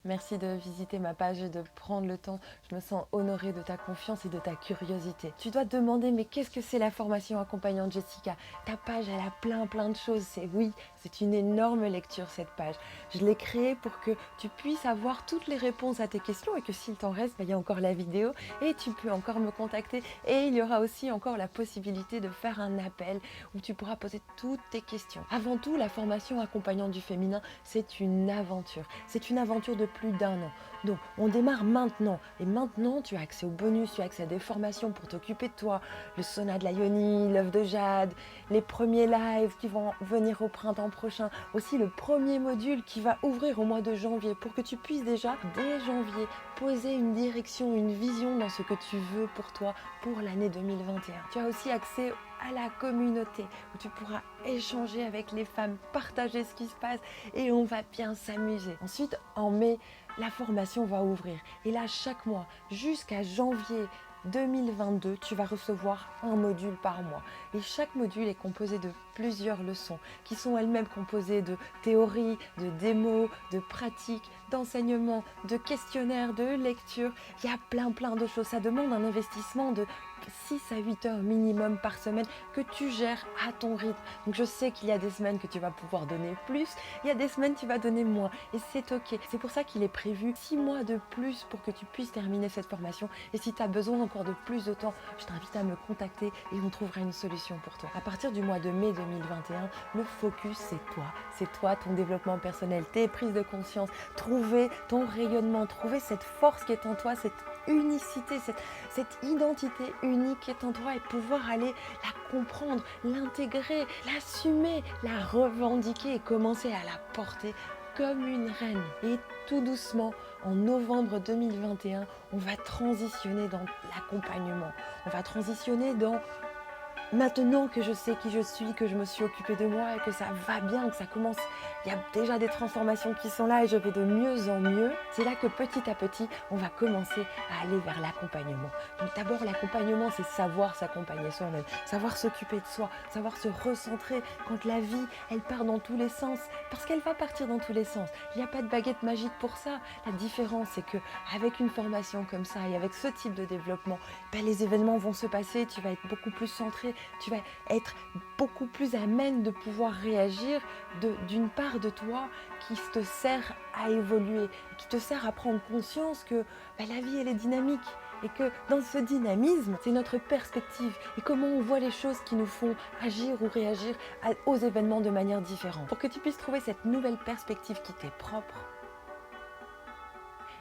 Merci de visiter ma page et de prendre le temps. Je me sens honorée de ta confiance et de ta curiosité. Tu dois te demander, mais qu'est-ce que c'est la formation accompagnante Jessica? Ta page, elle a plein de choses. C'est une énorme lecture cette page. Je l'ai créée pour que tu puisses avoir toutes les réponses à tes questions et que s'il t'en reste, il y a encore la vidéo et tu peux encore me contacter. Et il y aura aussi encore la possibilité de faire un appel où tu pourras poser toutes tes questions. Avant tout, la formation accompagnante du féminin, c'est une aventure. C'est une aventure de plus d'un an. Donc, on démarre maintenant. Et maintenant, tu as accès aux bonus, tu as accès à des formations pour t'occuper de toi. Le sauna de la Yoni, l'œuf de jade, les premiers lives qui vont venir au printemps prochain. Aussi, le premier module qui va ouvrir au mois de janvier pour que tu puisses déjà, dès janvier, poser une direction, une vision dans ce que tu veux pour toi pour l'année 2021. Tu as aussi accès à la communauté où tu pourras échanger avec les femmes, partager ce qui se passe et on va bien s'amuser. Ensuite, en mai, la formation va ouvrir et là, chaque mois, jusqu'à janvier 2022, tu vas recevoir un module par mois. Et chaque module est composé de plusieurs leçons qui sont elles-mêmes composées de théorie, de démos, de pratiques, d'enseignements, de questionnaires, de lectures. Il y a plein de choses. Ça demande un investissement de 6 à 8 heures minimum par semaine que tu gères à ton rythme. Donc je sais qu'il y a des semaines que tu vas pouvoir donner plus, il y a des semaines tu vas donner moins et c'est ok. C'est pour ça qu'il est prévu 6 mois de plus pour que tu puisses terminer cette formation et si tu as besoin encore de plus de temps, je t'invite à me contacter et on trouvera une solution pour toi. À partir du mois de mai 2021, le focus c'est toi, ton développement personnel, tes prises de conscience, trouver ton rayonnement, trouver cette force qui est en toi, cette unicité, cette identité unique qui est en toi et pouvoir aller la comprendre, l'intégrer, l'assumer, la revendiquer et commencer à la porter comme une reine. Et tout doucement, en novembre 2021, on va transitionner dans l'accompagnement. On va transitionner dans maintenant que je sais qui je suis, que je me suis occupée de moi et que ça va bien, que ça commence, il y a déjà des transformations qui sont là et je vais de mieux en mieux, c'est là que petit à petit, on va commencer à aller vers l'accompagnement. Donc d'abord, l'accompagnement, c'est savoir s'accompagner soi-même, savoir s'occuper de soi, savoir se recentrer quand la vie, elle part dans tous les sens, parce qu'elle va partir dans tous les sens. Il n'y a pas de baguette magique pour ça. La différence, c'est que avec une formation comme ça et avec ce type de développement, ben, les événements vont se passer, tu vas être beaucoup plus centré, tu vas être beaucoup plus amène de pouvoir réagir d'une part de toi qui te sert à évoluer, qui te sert à prendre conscience que ben, la vie elle est dynamique et que dans ce dynamisme, c'est notre perspective et comment on voit les choses qui nous font agir ou réagir aux événements de manière différente. Pour que tu puisses trouver cette nouvelle perspective qui t'est propre,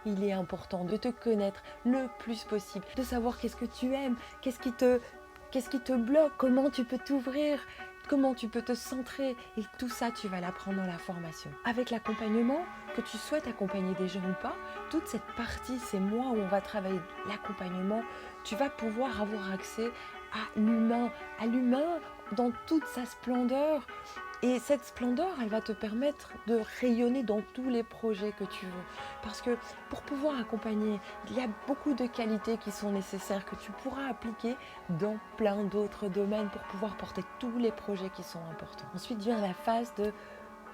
il est important de te connaître le plus possible, de savoir qu'est-ce que tu aimes, qu'est-ce qui te bloque, comment tu peux t'ouvrir, comment tu peux te centrer. Et tout ça, tu vas l'apprendre dans la formation. Avec l'accompagnement, que tu souhaites accompagner des gens ou pas, toute cette partie, ces mois où on va travailler l'accompagnement, tu vas pouvoir avoir accès à l'humain dans toute sa splendeur. Et cette splendeur, elle va te permettre de rayonner dans tous les projets que tu veux. Parce que pour pouvoir accompagner, il y a beaucoup de qualités qui sont nécessaires que tu pourras appliquer dans plein d'autres domaines pour pouvoir porter tous les projets qui sont importants. Ensuite vient la phase de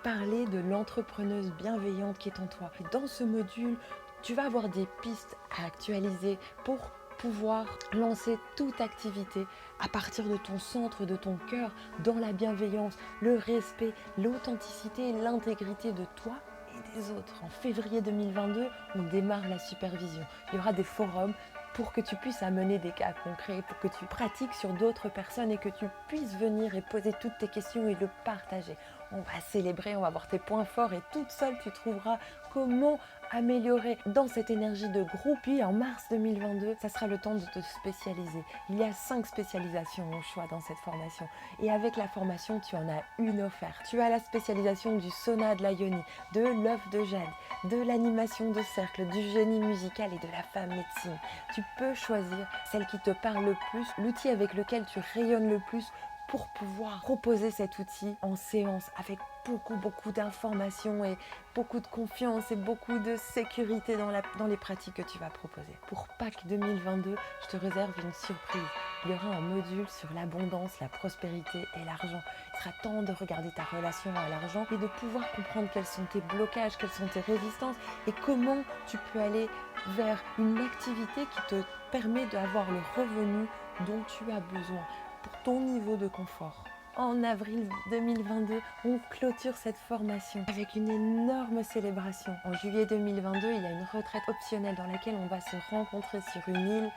parler de l'entrepreneuse bienveillante qui est en toi. Et dans ce module, tu vas avoir des pistes à actualiser pour pouvoir lancer toute activité à partir de ton centre, de ton cœur, dans la bienveillance, le respect, l'authenticité et l'intégrité de toi et des autres. En février 2022, on démarre la supervision. Il y aura des forums pour que tu puisses amener des cas concrets, pour que tu pratiques sur d'autres personnes et que tu puisses venir et poser toutes tes questions et le partager. On va célébrer, on va voir tes points forts et toute seule tu trouveras comment améliorer dans cette énergie de groupe. Puis en mars 2022, ça sera le temps de te spécialiser. Il y a 5 spécialisations au choix dans cette formation. Et avec la formation, tu en as une offerte. Tu as la spécialisation du sauna de la Yoni, de l'œuf de jade, de l'animation de cercle, du génie musical et de la femme médecine. Tu peux choisir celle qui te parle le plus, l'outil avec lequel tu rayonnes le plus pour pouvoir proposer cet outil en séance avec beaucoup d'informations et beaucoup de confiance et beaucoup de sécurité dans les pratiques que tu vas proposer. Pour Pâques 2022, je te réserve une surprise. Il y aura un module sur l'abondance, la prospérité et l'argent. Il sera temps de regarder ta relation à l'argent et de pouvoir comprendre quels sont tes blocages, quelles sont tes résistances et comment tu peux aller vers une activité qui te permet d'avoir le revenu dont tu as besoin pour ton niveau de confort. En avril 2022, on clôture cette formation avec une énorme célébration. En juillet 2022, il y a une retraite optionnelle dans laquelle on va se rencontrer sur une île.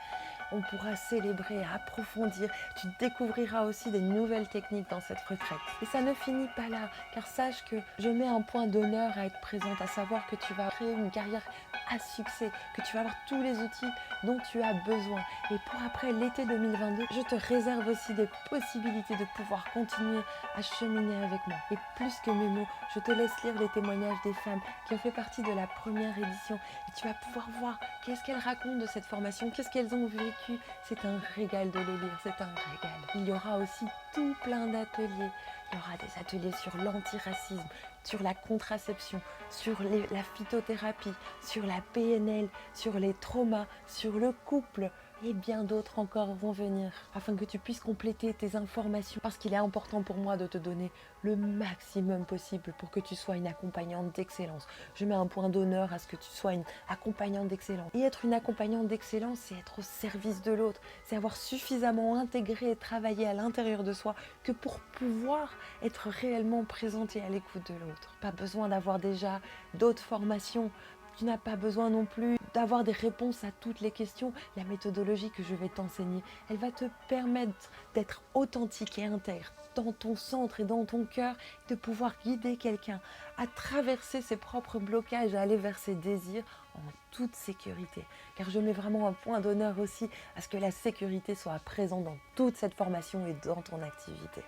On pourra célébrer, approfondir. Tu découvriras aussi des nouvelles techniques dans cette retraite. Et ça ne finit pas là, car sache que je mets un point d'honneur à être présente, à savoir que tu vas créer une carrière à succès, que tu vas avoir tous les outils dont tu as besoin. Et pour après l'été 2022, je te réserve aussi des possibilités de pouvoir continuer à cheminer avec moi. Et plus que mes mots, je te laisse lire les témoignages des femmes qui ont fait partie de la première édition. Et tu vas pouvoir voir qu'est-ce qu'elles racontent de cette formation, qu'est-ce qu'elles ont vécu. C'est un régal de les lire, c'est un régal. Il y aura aussi tout plein d'ateliers. Il y aura des ateliers sur l'antiracisme, sur la contraception, sur la phytothérapie, sur la PNL, sur les traumas, sur le couple. Et bien d'autres encore vont venir afin que tu puisses compléter tes informations parce qu'il est important pour moi de te donner le maximum possible pour que tu sois une accompagnante d'excellence. Je mets un point d'honneur à ce que tu sois une accompagnante d'excellence. Et être une accompagnante d'excellence, c'est être au service de l'autre. C'est avoir suffisamment intégré et travaillé à l'intérieur de soi que pour pouvoir être réellement présenté à l'écoute de l'autre. Pas besoin d'avoir déjà d'autres formations. Tu n'as pas besoin non plus d'avoir des réponses à toutes les questions. La méthodologie que je vais t'enseigner, elle va te permettre d'être authentique et intègre dans ton centre et dans ton cœur, de pouvoir guider quelqu'un à traverser ses propres blocages, à aller vers ses désirs en toute sécurité. Car je mets vraiment un point d'honneur aussi à ce que la sécurité soit présente dans toute cette formation et dans ton activité.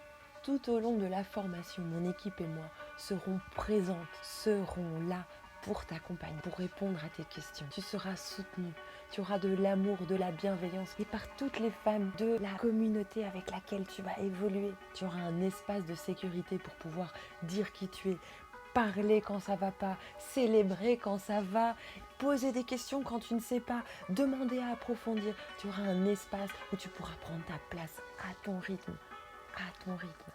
Tout au long de la formation, mon équipe et moi serons présentes, serons là pour t'accompagner, pour répondre à tes questions. Tu seras soutenu, tu auras de l'amour, de la bienveillance et par toutes les femmes de la communauté avec laquelle tu vas évoluer. Tu auras un espace de sécurité pour pouvoir dire qui tu es, parler quand ça va pas, célébrer quand ça va, poser des questions quand tu ne sais pas, demander à approfondir. Tu auras un espace où tu pourras prendre ta place à ton rythme, à ton rythme.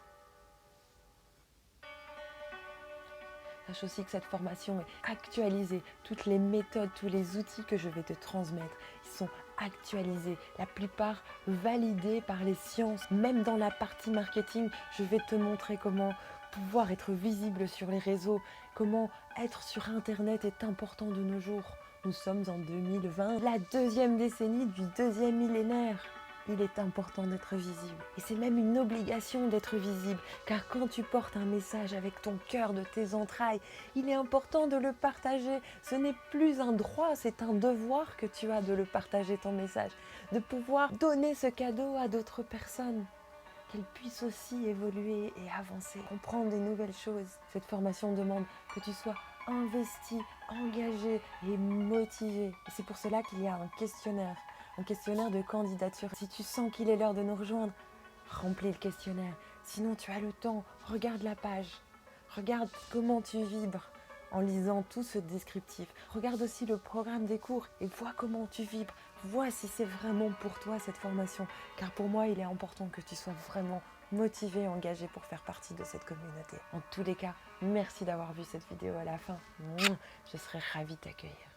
Sache aussi que cette formation est actualisée. Toutes les méthodes, tous les outils que je vais te transmettre, ils sont actualisés. La plupart validés par les sciences. Même dans la partie marketing, je vais te montrer comment pouvoir être visible sur les réseaux, comment être sur Internet est important de nos jours. Nous sommes en 2020, la deuxième décennie du deuxième millénaire. Il est important d'être visible. Et c'est même une obligation d'être visible, car quand tu portes un message avec ton cœur de tes entrailles, il est important de le partager. Ce n'est plus un droit, c'est un devoir que tu as de le partager, ton message, de pouvoir donner ce cadeau à d'autres personnes, qu'elles puissent aussi évoluer et avancer, comprendre des nouvelles choses. Cette formation demande que tu sois investi, engagé et motivé. Et c'est pour cela qu'il y a un questionnaire de candidature. Si tu sens qu'il est l'heure de nous rejoindre, remplis le questionnaire. Sinon, tu as le temps, regarde la page. Regarde comment tu vibres en lisant tout ce descriptif. Regarde aussi le programme des cours et vois comment tu vibres. Vois si c'est vraiment pour toi cette formation. Car pour moi, il est important que tu sois vraiment motivé et engagé pour faire partie de cette communauté. En tous les cas, merci d'avoir vu cette vidéo à la fin. Je serai ravie de t'accueillir.